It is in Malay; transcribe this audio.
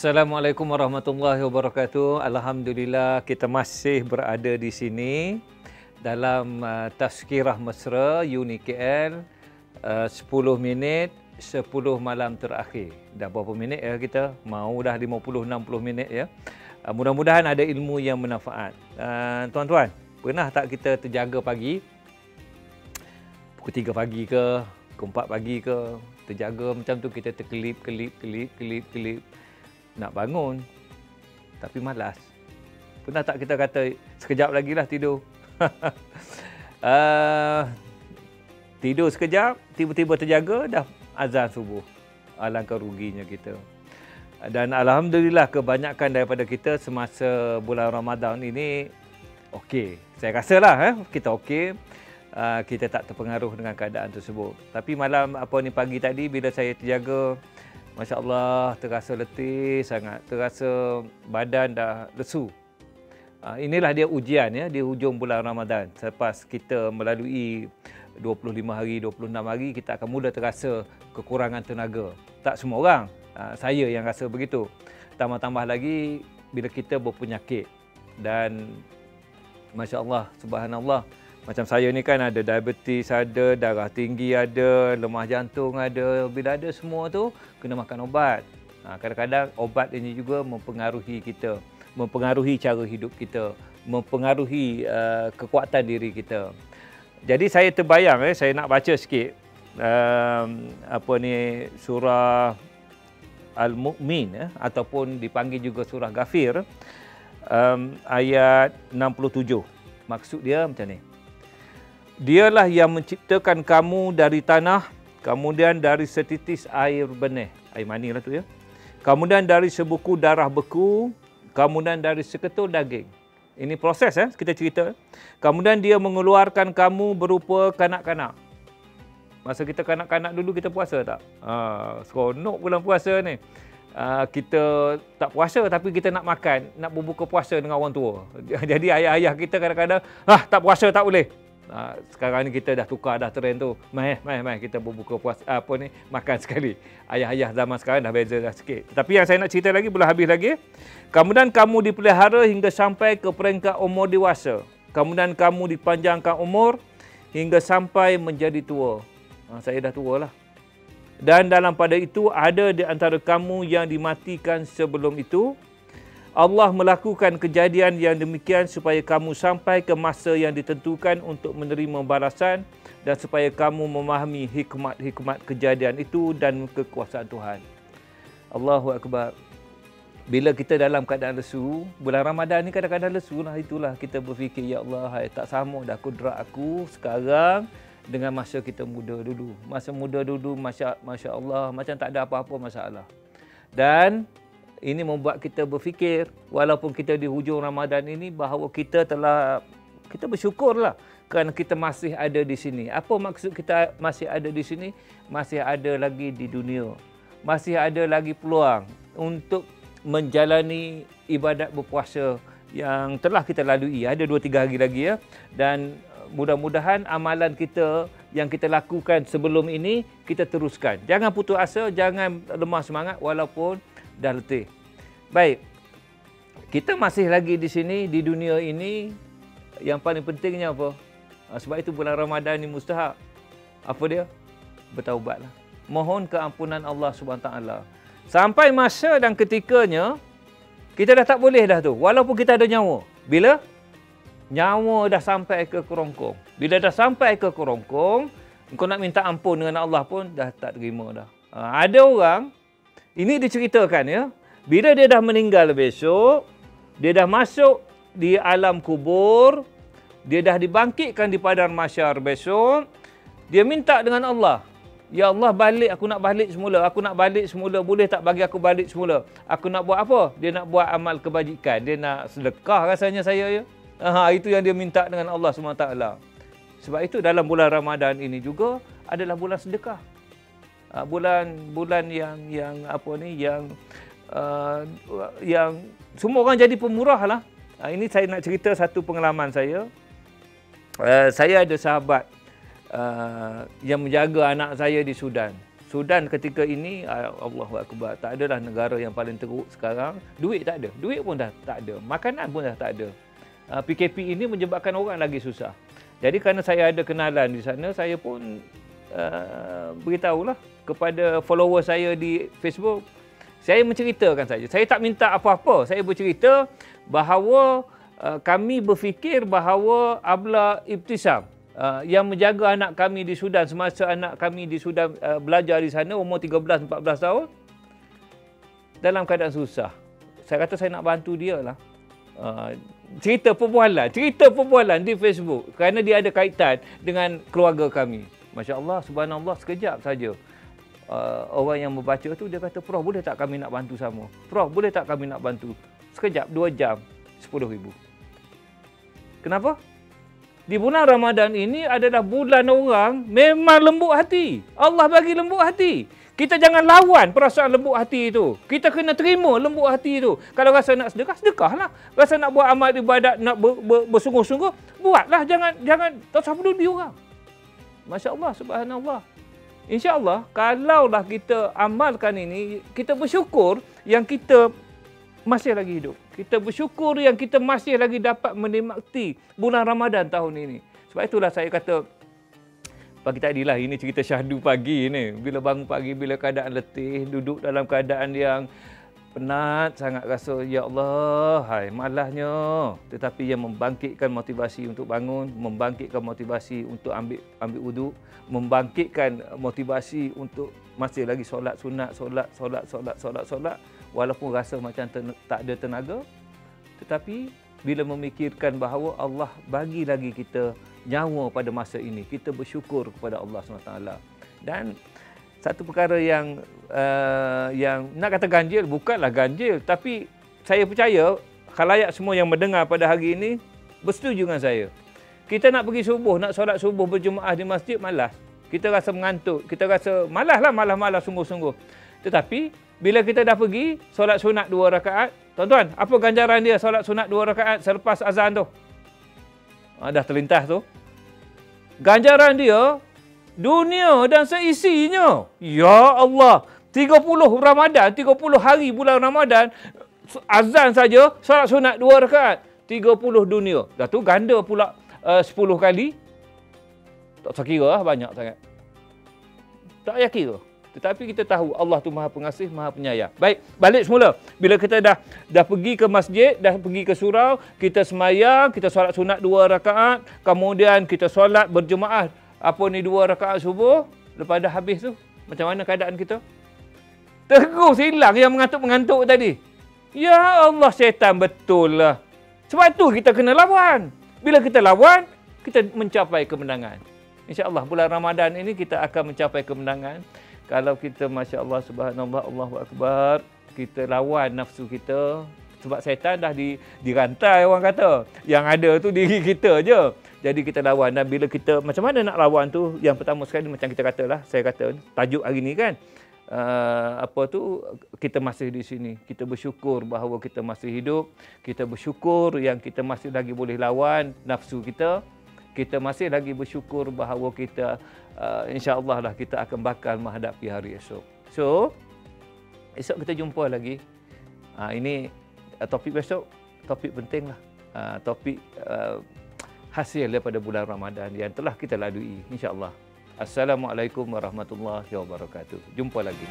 Assalamualaikum warahmatullahi wabarakatuh. Alhamdulillah kita masih berada di sini dalam Tazkirah Mesra Uni KL 10 minit 10 malam terakhir. Dah berapa minit ya kita? Mau dah 50-60 minit ya. Mudah-mudahan ada ilmu yang bermanfaat. Tuan-tuan, pernah tak kita terjaga pagi? Pukul 3 pagi ke, pukul 4 pagi ke, terjaga macam tu kita terkelip. Nak bangun tapi malas. Pernah tak kita kata sekejap lagi lah tidur? Tidur sekejap, tiba-tiba terjaga dah azan subuh. Alangkah ruginya kita. Dan alhamdulillah kebanyakan daripada kita semasa bulan Ramadan ini okey. Saya rasalah kita okey. Kita tak terpengaruh dengan keadaan tersebut. Tapi pagi tadi bila saya terjaga, Masya Allah, terasa letih sangat, terasa badan dah lesu. Inilah dia ujian ya, di hujung bulan Ramadan. Selepas kita melalui 25 hari, 26 hari, kita akan mula terasa kekurangan tenaga. Tak semua orang, saya yang rasa begitu. Tambah-tambah lagi bila kita berpenyakit. Dan Masya Allah, Subhanallah, macam saya ni kan ada diabetes, ada darah tinggi, ada lemah jantung, ada. Bila ada semua tu, kena makan ubat. Kadang-kadang obat ini juga mempengaruhi kita, mempengaruhi cara hidup kita, mempengaruhi kekuatan diri kita. Jadi saya terbayang, saya nak baca sikit surah Al-Mu'min ataupun dipanggil juga surah Ghafir, ayat 67. Maksud dia macam ni. Dialah yang menciptakan kamu dari tanah, kemudian dari setitis air benih, air mani lah tu ya. Kemudian dari sebuku darah beku, kemudian dari seketul daging. Ini proses kita cerita. Kemudian dia mengeluarkan kamu berupa kanak-kanak. Masa kita kanak-kanak dulu kita puasa tak? Seronok bulan puasa ni. Kita tak puasa tapi kita nak makan, nak berbuka puasa dengan orang tua. Jadi ayah-ayah kita kadang-kadang, tak puasa tak boleh. Sekarang ni kita dah tukar dah trend tu. Mai kita berbuka puasa makan sekali. Ayah-ayah zaman sekarang dah beza dah sikit. Tapi yang saya nak cerita lagi belum habis lagi. Kemudian kamu dipelihara hingga sampai ke peringkat umur dewasa. Kemudian kamu dipanjangkan umur hingga sampai menjadi tua. Saya dah tua lah. Dan dalam pada itu ada di antara kamu yang dimatikan sebelum itu. Allah melakukan kejadian yang demikian supaya kamu sampai ke masa yang ditentukan untuk menerima balasan dan supaya kamu memahami hikmat-hikmat kejadian itu dan kekuasaan Tuhan. Allahu Akbar. Bila kita dalam keadaan lesu, bulan Ramadan ni kadang-kadang lesu lah, itulah kita berfikir, ya Allah, tak sama dah kudrat aku sekarang dengan masa kita muda dulu. Masa muda dulu, Masya Allah, macam tak ada apa-apa masalah. Dan ini membuat kita berfikir, walaupun kita di hujung Ramadan ini, bahawa kita bersyukurlah kerana kita masih ada di sini. Apa maksud kita masih ada di sini? Masih ada lagi di dunia. Masih ada lagi peluang untuk menjalani ibadat berpuasa yang telah kita lalui. Ada 2-3 hari lagi ya. Dan mudah-mudahan amalan kita yang kita lakukan sebelum ini, kita teruskan. Jangan putus asa, jangan lemah semangat walaupun dah letih. Baik, kita masih lagi di sini, di dunia ini. Yang paling pentingnya apa? Sebab itu bulan Ramadan ni mustahab. Apa dia? Bertaubatlah. Mohon keampunan Allah SWT. Sampai masa dan ketikanya, kita dah tak boleh dah tu. Walaupun kita ada nyawa. Bila? Nyawa dah sampai ke kerongkong. Bila dah sampai ke kerongkong, engkau nak minta ampun dengan Allah pun dah tak terima dah. Ada orang, ini diceritakan ya, bila dia dah meninggal besok, dia dah masuk di alam kubur, dia dah dibangkitkan di padang mahsyar besok, dia minta dengan Allah, ya Allah balik, aku nak balik semula, boleh tak bagi aku balik semula? Aku nak buat apa? Dia nak buat amal kebajikan, dia nak sedekah rasanya saya ya. Itu yang dia minta dengan Allah SWT. Sebab itu dalam bulan Ramadan ini juga adalah bulan sedekah. Bulan yang semua orang jadi pemurah lah. Ini saya nak cerita satu pengalaman saya. Saya ada sahabat yang menjaga anak saya di Sudan. Sudan ketika ini, Allahu Akbar, tak adalah negara yang paling teruk sekarang. Duit tak ada. Duit pun dah tak ada. Makanan pun dah tak ada. PKP ini menyebabkan orang lagi susah. Jadi kerana saya ada kenalan di sana, saya pun beritahulah kepada follower saya di Facebook. Saya menceritakan saja. Saya tak minta apa-apa. Saya bercerita bahawa kami berfikir bahawa Abla Ibtisam yang menjaga anak kami di Sudan semasa anak kami di Sudan belajar di sana umur 13-14 tahun dalam keadaan susah. Saya kata saya nak bantu dia lah. Cerita perbualan di Facebook kerana dia ada kaitan dengan keluarga kami. Masya Allah, subhanallah, sekejap saja. Orang yang membaca tu dia kata, Prof, boleh tak kami nak bantu sama? Prof, boleh tak kami nak bantu? Sekejap, 2 jam, 10,000. Kenapa? Di bulan Ramadan ini adalah bulan orang memang lembut hati. Allah bagi lembut hati. Kita jangan lawan perasaan lembut hati itu. Kita kena terima lembut hati itu. Kalau rasa nak sedekah, sedekahlah. Rasa nak buat amal ibadat, nak bersungguh-sungguh, buatlah. Jangan tak usah peduli orang. Masya Allah, subhanallah. InsyaAllah, kalaulah kita amalkan ini, kita bersyukur yang kita masih lagi hidup. Kita bersyukur yang kita masih lagi dapat menikmati bulan Ramadan tahun ini. Sebab itulah saya kata, pagi tadilah ini cerita syahdu pagi ni. Bila bangun pagi, bila keadaan letih, duduk dalam keadaan yang penat, sangat rasa, ya Allah, hai malahnya. Tetapi yang membangkitkan motivasi untuk bangun, membangkitkan motivasi untuk ambil wuduk, membangkitkan motivasi untuk masih lagi solat sunat, solat. Walaupun rasa macam tak ada tenaga, tetapi bila memikirkan bahawa Allah bagi lagi kita nyawa pada masa ini, kita bersyukur kepada Allah SWT. Dan satu perkara yang nak kata ganjil, bukanlah ganjil, tapi saya percaya khalayak semua yang mendengar pada hari ini bersetuju dengan saya. Kita nak pergi subuh, nak solat subuh berjemaah di masjid, malas. Kita rasa mengantuk, kita rasa malas sungguh-sungguh. Tetapi bila kita dah pergi solat sunat 2 rakaat, tuan-tuan, apa ganjaran dia solat sunat 2 rakaat selepas azan tu? Dah terlintas tu. Ganjaran dia dunia dan seisinya. Ya Allah, 30 Ramadan, 30 hari bulan Ramadan, azan saja, solat sunat 2 rakaat, 30 dunia. Dah tu ganda pula 10 kali. Tak usah kira lah, banyak sangat. Tak payah kira. Tetapi kita tahu Allah tu Maha Pengasih, Maha Penyayang. Baik, balik semula. Bila kita dah pergi ke masjid, dah pergi ke surau, kita semayang, kita solat sunat 2 rakaat, kemudian kita solat berjemaah. Apa ni 2 rakaat subuh, lepas dah habis tu, macam mana keadaan kita? Terus hilang yang mengantuk-mengantuk tadi. Ya Allah, syaitan betul lah. Sebab tu kita kena lawan. Bila kita lawan, kita mencapai kemenangan. InsyaAllah bulan Ramadan ini kita akan mencapai kemenangan. Kalau kita, Masya Allah, subhanallah, Allahu Akbar, kita lawan nafsu kita. Sebab syaitan dah dirantai, orang kata. Yang ada tu diri kita je. Jadi kita lawan. Dan bila kita, macam mana nak lawan tu? Yang pertama sekali, macam kita katalah, saya kata, tajuk hari ni kan, kita masih di sini. Kita bersyukur bahawa kita masih hidup. Kita bersyukur yang kita masih lagi boleh lawan nafsu kita. Kita masih lagi bersyukur bahawa kita, insya-Allah lah, kita akan bakal menghadapi hari esok. So, esok kita jumpa lagi. Ini topik besok, topik penting lah. Topik hasil daripada bulan Ramadan yang telah kita lalui, insya-Allah. Assalamualaikum warahmatullahi wabarakatuh. Jumpa lagi.